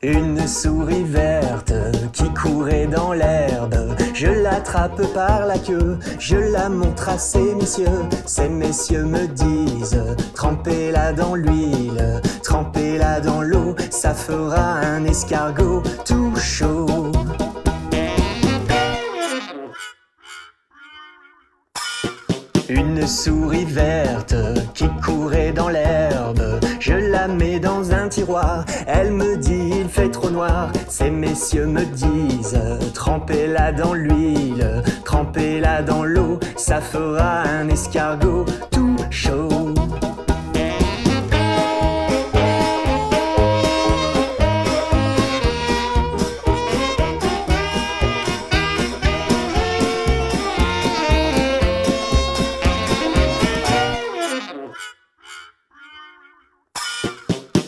Une souris verte qui courait dans l'herbe. Je l'attrape par la queue, je la montre à ces messieurs. Ces messieurs me disent: trempez-la dans l'huile, trempez-la dans l'eau, ça fera un escargot tout chaud. Une souris verte qui courait dans l'herbe. Je la mets dans un tiroir, elle me dit: il fait trop noir. Ces messieurs me disent: trempez-la dans l'huile, trempez-la dans l'eau, ça fera un escargot tout chaud.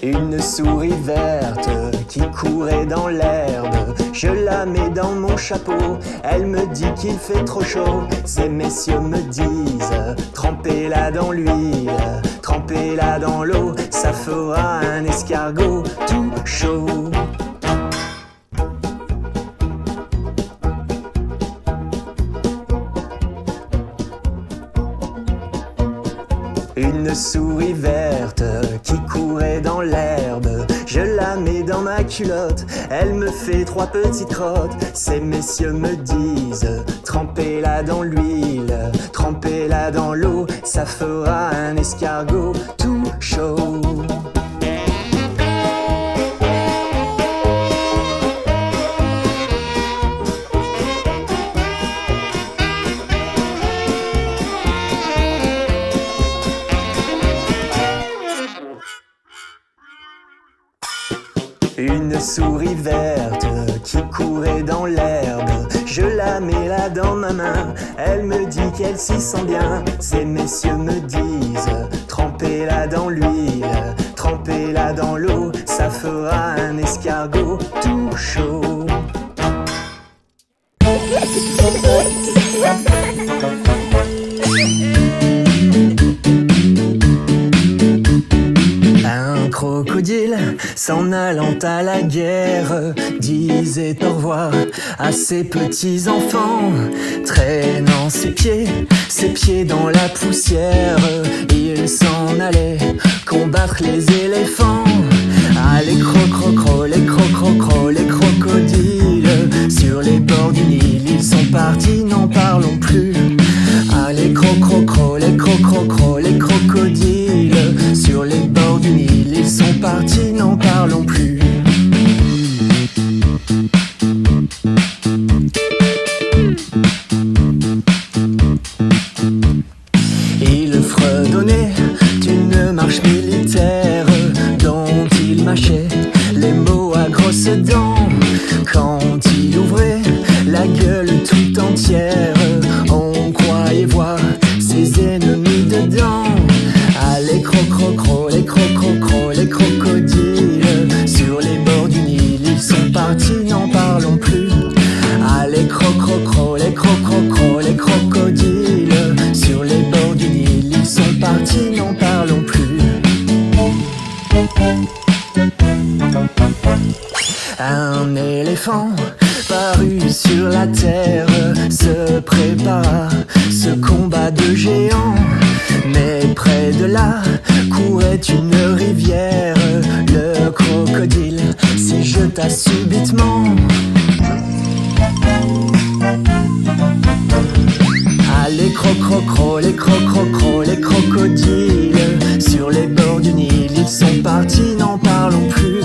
Une souris verte qui courait dans l'herbe. Je la mets dans mon chapeau, elle me dit qu'il fait trop chaud. Ces messieurs me disent: trempez-la dans l'huile, trempez-la dans l'eau, ça fera un escargot tout chaud. Une souris verte qui courait dans l'herbe. Je la mets dans ma culotte, elle me fait 3 petites crottes. Ces messieurs me disent: trempez-la dans l'huile, trempez-la dans l'eau, ça fera un escargot tout chaud. Une souris verte qui courait dans l'herbe. Je la mets là dans ma main, elle me dit qu'elle s'y sent bien. Ces messieurs me disent: trempez-la dans l'huile, trempez-la dans l'eau, ça fera un escargot tout chaud. Un crocodile, s'en allant à la guerre, disait au revoir à ses petits enfants. Traînant ses pieds dans la poussière, il s'en allait combattre les éléphants. Ah, les crococros, les crococros, les crocodiles, sur les bords du Nil, ils sont partis, n'en parlons plus. Ah, les crococros, les crococros, les crocodiles, sur les bords du Nil, ils sont partis, n'en parlons plus. Il fredonnait d'une marche militaire dont il mâchait les mots à grosses dents. Quand il ouvrait la gueule tout entière, on croyait voir ses ennemis dedans. Ah, les crococros, les crococros, les crocodiles, sur les bords du Nil, ils sont partis, n'en parlons plus. Ah, les crococros, les crococros, les crocodiles, sur les bords du Nil, ils sont partis, n'en parlons plus. Un éléphant paru sur la terre se prépara ce combat de géants. Mais près de là courait une rivière. Le crocodile s'y jeta subitement. Ah, les crococros, les crococros, les crocodiles, sur les bords du Nil, ils sont partis, n'en parlons plus.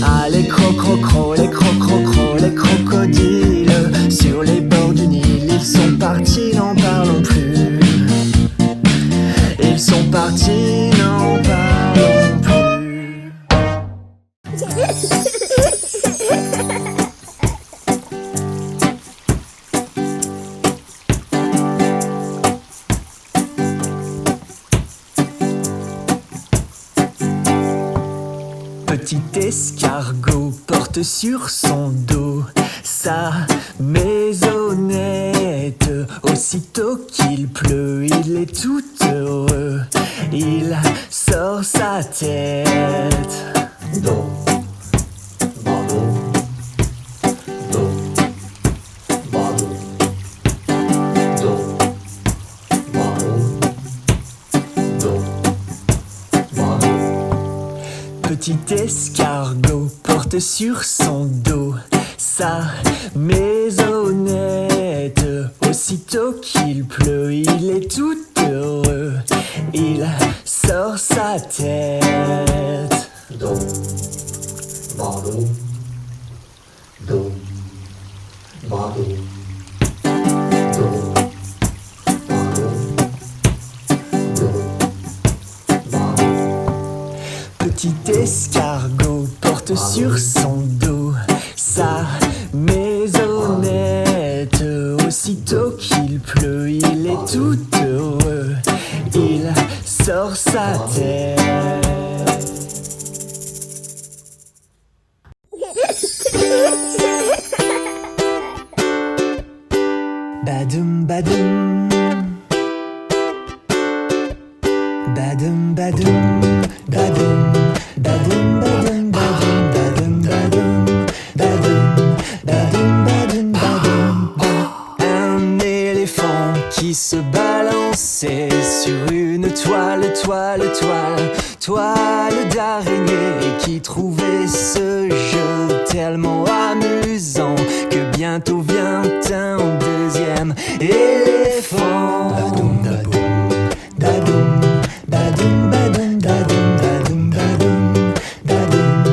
Ah, les crococros, les crococros, les crocodiles, sur les bords du Nil, ils sont partis, n'en parlons plus. Ils sont partis, n'en parlons plus. Petit escargot porte sur son dos sa maisonnette. Aussitôt qu'il pleut, il est tout heureux. Il sort sa tête. Do, ba, Petit escargot porte sur son dos sa maisonnette. Aussitôt qu'il pleut, il est tout heureux. Il sort sa tête. Dom, badum, dom, badum, dom, badum, dom, badum. Petit escargot porte sur son dos sa maisonnette. Aussitôt qu'il pleut, il est tout heureux. Il sort sa tête. Badoum badoum, badoum badoum, badoum, badoum badoum, badoum badoum, badoum, badoum badoum, badoum. Un éléphant qui se balançait sur une toile, toile, toile, toile d'araignée, et qui trouvait ce jeu tellement amusant que bientôt vient un deuxième éléphant. Badoum badoum, badoum, badoum badoum, badoum badoum, badoum, badoum,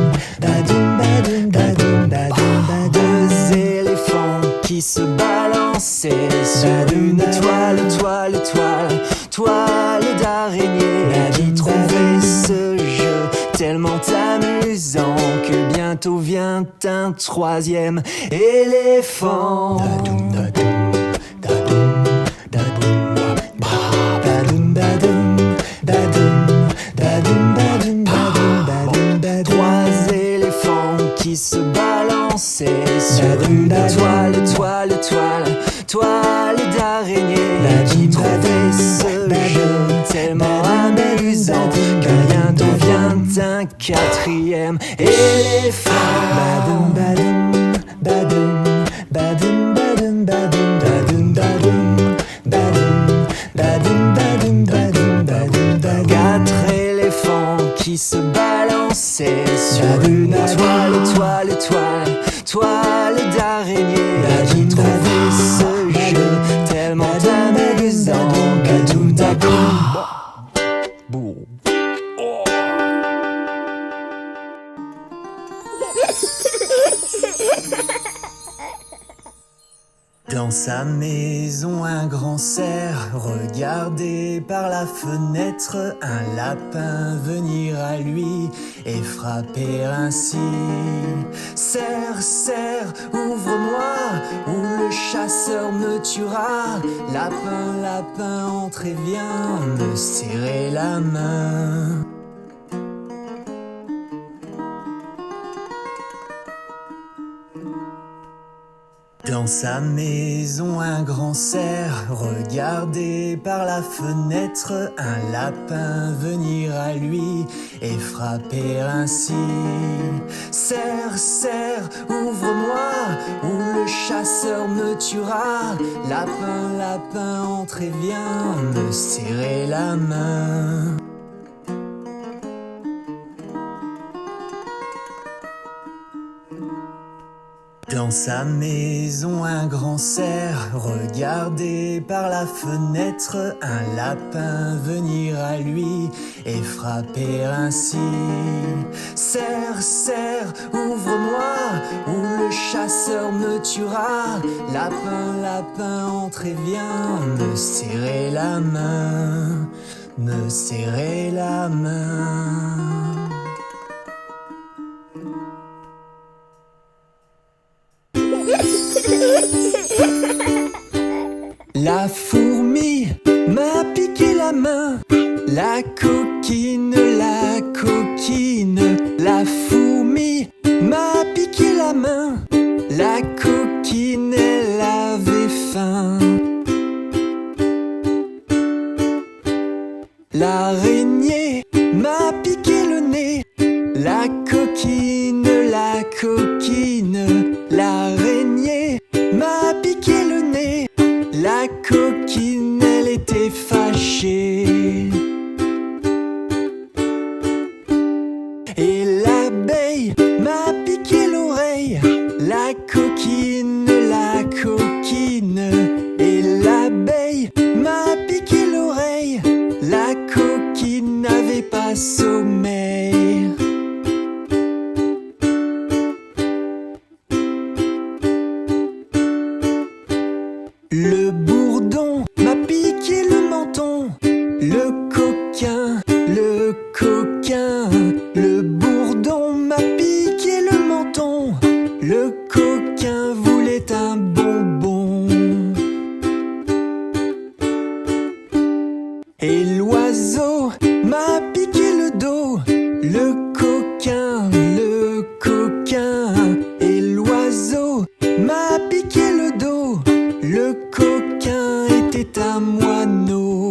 badoum, badoum, badoum, badoum. Deux éléphants qui se balançaient sur une toile, toile, toile, toile d'araignée, et qui trouvait ce jeu tellement amusant que bientôt vient un troisième éléphant. Badoum badoum, badoum, badoum, badoum, badoum, badoum, badoum, badoum, badoum, badoum. Trois éléphants qui se balançaient sur une toile, toile, toile, toile d'araignée, et qui trouvait ce jeu tellement amusant que bientôt vient un quatrième éléphant. Badoum badoum, badoum, badoum, badoum, badoum, badoum, badoum, badoum, badoum, badoum, badoum, badoum. Quatre éléphants qui se balançaient sur une toile, toile, toile, toile d'araignée, et qui trouvaient ce jeu tellement amusant. Badoum badoum. Dans sa maison, un grand cerf regardait par la fenêtre un lapin venir à lui et frapper ainsi. Cerf, cerf, ouvre-moi, ou le chasseur me tuera. Lapin, lapin, entre et viens me serrer la main. Dans sa maison, un grand cerf regardait par la fenêtre un lapin venir à lui et frapper ainsi. Cerf, cerf, ouvre-moi, ou le chasseur me tuera. Lapin, lapin, entre et viens me serrer la main. Dans sa maison, un grand cerf regardait par la fenêtre un lapin venir à lui et frapper ainsi. Cerf, cerf, ouvre-moi, ou le chasseur me tuera. Lapin, lapin, entre et viens me serrer la main, me serrer la main. La fourmi m'a piqué la main, la coquine, la coquine. La fourmi m'a piqué la main, la coquine, elle avait faim. L'araignée m'a piqué le nez, la coquine, la coquine. L'araignée m'a piqué le nez, la coquine, elle était fâchée. Et la Le bourdon m'a piqué le menton. Le coquin, le coquin. Le bourdon m'a piqué le menton. Le coquin voulait un bonbon. Et l'oiseau m'a piqué le dos. Le coquin, le coquin. Et l'oiseau m'a piqué le dos. Le coquin était un moineau.